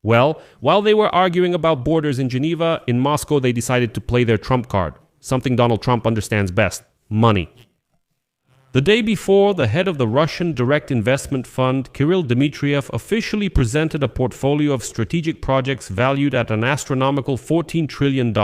Well, while they were arguing about borders in Geneva, in Moscow they decided to play their trump card, something Donald Trump understands best: money. The day before, the head of the Russian Direct Investment Fund, Kirill Dmitriev, officially presented a portfolio of strategic projects valued at an astronomical $14 trillion.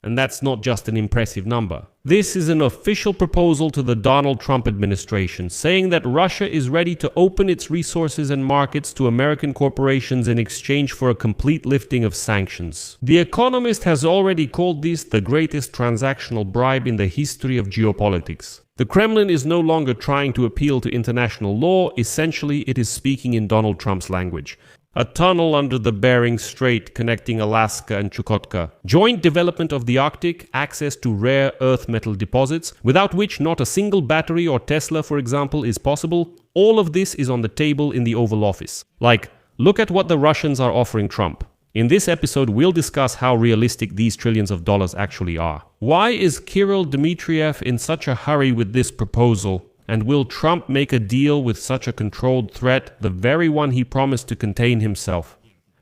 And that's not just an impressive number. This is an official proposal to the Donald Trump administration, saying that Russia is ready to open its resources and markets to American corporations in exchange for a complete lifting of sanctions. The Economist has already called this the greatest transactional bribe in the history of geopolitics. The Kremlin is no longer trying to appeal to international law. Essentially, it is speaking in Donald Trump's language. A tunnel under the Bering Strait connecting Alaska and Chukotka, joint development of the Arctic, access to rare earth metal deposits, without which not a single battery or Tesla, for example, is possible. All of this is on the table in the Oval Office. Like, look at what the Russians are offering Trump. In this episode, we'll discuss how realistic these trillions of dollars actually are. Why is Kirill Dmitriev in such a hurry with this proposal? And will Trump make a deal with such a controlled threat, the very one he promised to contain himself?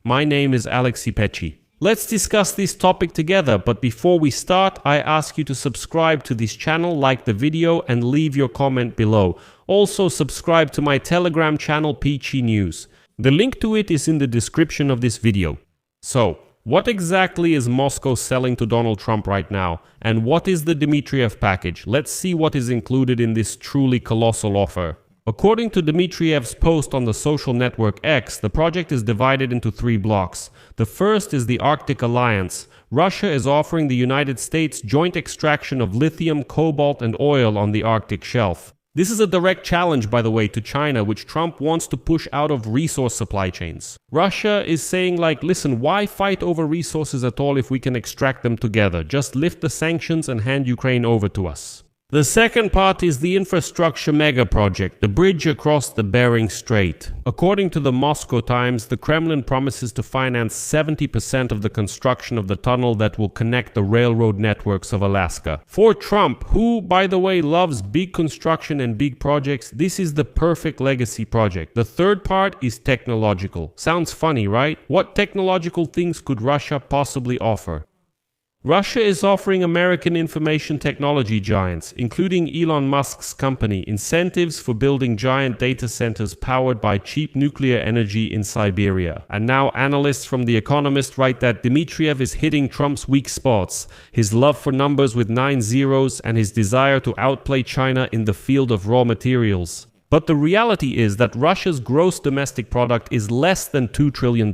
My name is Alexei Pechi. Let's discuss this topic together, but before we start, I ask you to subscribe to this channel, like the video, and leave your comment below. Also, subscribe to my Telegram channel, Pechi News. The link to it is in the description of this video. So, what exactly is Moscow selling to Donald Trump right now? And what is the Dmitriev package? Let's see what is included in this truly colossal offer. According to Dmitriev's post on the social network X, the project is divided into 3 blocks. The first is the Arctic Alliance. Russia is offering the United States joint extraction of lithium, cobalt, and oil on the Arctic shelf. This is a direct challenge, by the way, to China, which Trump wants to push out of resource supply chains. Russia is saying like, listen, why fight over resources at all if we can extract them together? Just lift the sanctions and hand Ukraine over to us. The second part is the infrastructure mega project, the bridge across the Bering Strait. According to the Moscow Times, the Kremlin promises to finance 70% of the construction of the tunnel that will connect the railroad networks of Alaska. For Trump, who, by the way, loves big construction and big projects, this is the perfect legacy project. The third part is technological. Sounds funny, right? What technological things could Russia possibly offer? Russia is offering American information technology giants, including Elon Musk's company, incentives for building giant data centers powered by cheap nuclear energy in Siberia. And now analysts from The Economist write that Dmitriev is hitting Trump's weak spots, his love for numbers with 9 zeros and his desire to outplay China in the field of raw materials. But the reality is that Russia's gross domestic product is less than $2 trillion.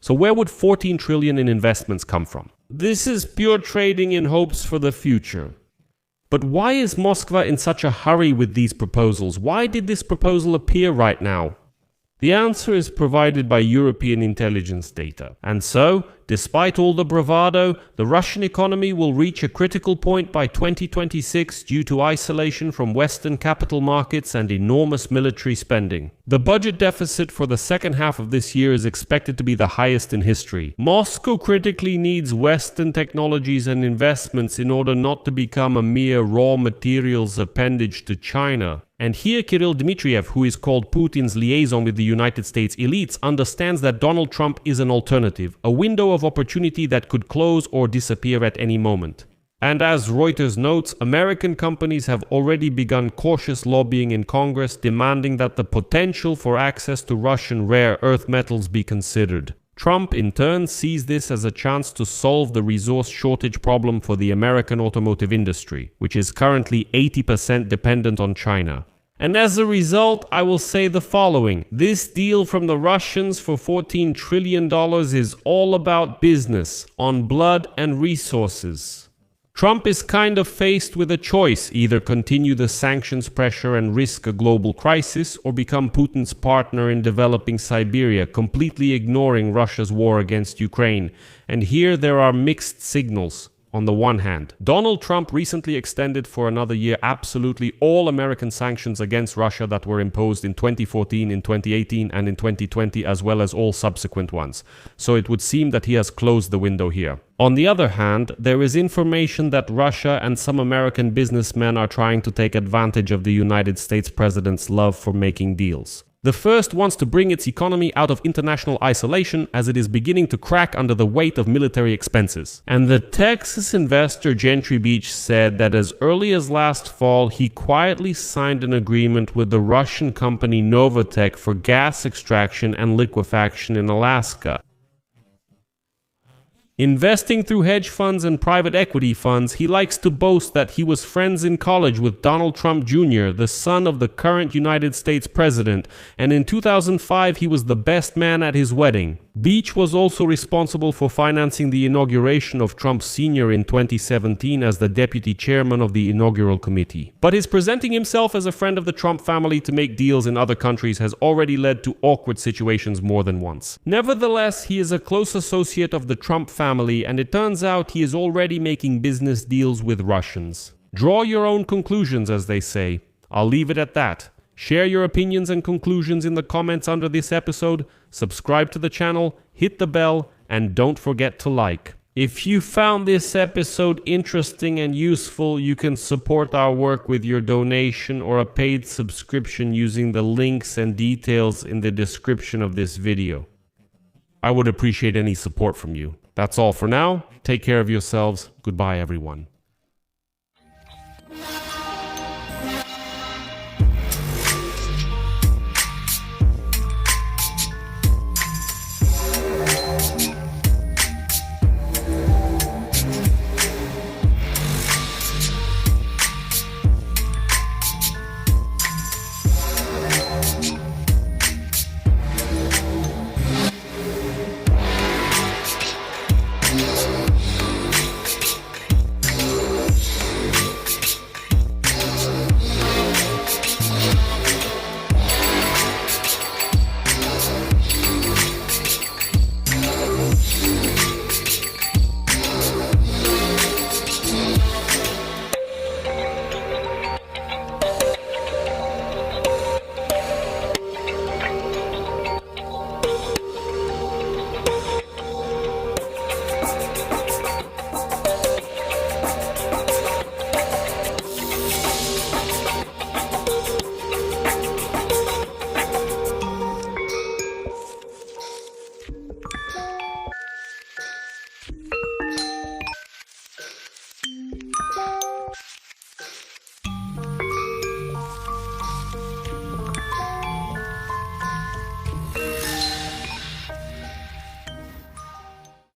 So where would $14 trillion in investments come from? This is pure trading in hopes for the future. But why is Moscow in such a hurry with these proposals? Why did this proposal appear right now? The answer is provided by European intelligence data. And so, despite all the bravado, the Russian economy will reach a critical point by 2026 due to isolation from Western capital markets and enormous military spending. The budget deficit for the second half of this year is expected to be the highest in history. Moscow critically needs Western technologies and investments in order not to become a mere raw materials appendage to China. And here Kirill Dmitriev, who is called Putin's liaison with the United States elites, understands that Donald Trump is an alternative, a window of opportunity that could close or disappear at any moment. And as Reuters notes, American companies have already begun cautious lobbying in Congress, demanding that the potential for access to Russian rare earth metals be considered. Trump, in turn, sees this as a chance to solve the resource shortage problem for the American automotive industry, which is currently 80% dependent on China. And as a result, I will say the following. This deal from the Russians for $14 trillion is all about business, on blood and resources. Trump is kind of faced with a choice: either continue the sanctions pressure and risk a global crisis, or become Putin's partner in developing Siberia, completely ignoring Russia's war against Ukraine. And here there are mixed signals. On the one hand, Donald Trump recently extended for another year absolutely all American sanctions against Russia that were imposed in 2014, in 2018, and in 2020, as well as all subsequent ones. So it would seem that he has closed the window here. On the other hand, there is information that Russia and some American businessmen are trying to take advantage of the United States president's love for making deals. The first wants to bring its economy out of international isolation as it is beginning to crack under the weight of military expenses. And the Texas investor Gentry Beach said that as early as last fall, he quietly signed an agreement with the Russian company Novatech for gas extraction and liquefaction in Alaska. Investing through hedge funds and private equity funds, he likes to boast that he was friends in college with Donald Trump Jr., the son of the current United States president, and in 2005 he was the best man at his wedding. Beach was also responsible for financing the inauguration of Trump Sr. in 2017 as the deputy chairman of the inaugural committee. But his presenting himself as a friend of the Trump family to make deals in other countries has already led to awkward situations more than once. Nevertheless, he is a close associate of the Trump family, and it turns out he is already making business deals with Russians. Draw your own conclusions, as they say. I'll leave it at that. Share your opinions and conclusions in the comments under this episode, subscribe to the channel, hit the bell, and don't forget to like. If you found this episode interesting and useful, you can support our work with your donation or a paid subscription using the links and details in the description of this video. I would appreciate any support from you. That's all for now. Take care of yourselves. Goodbye, everyone.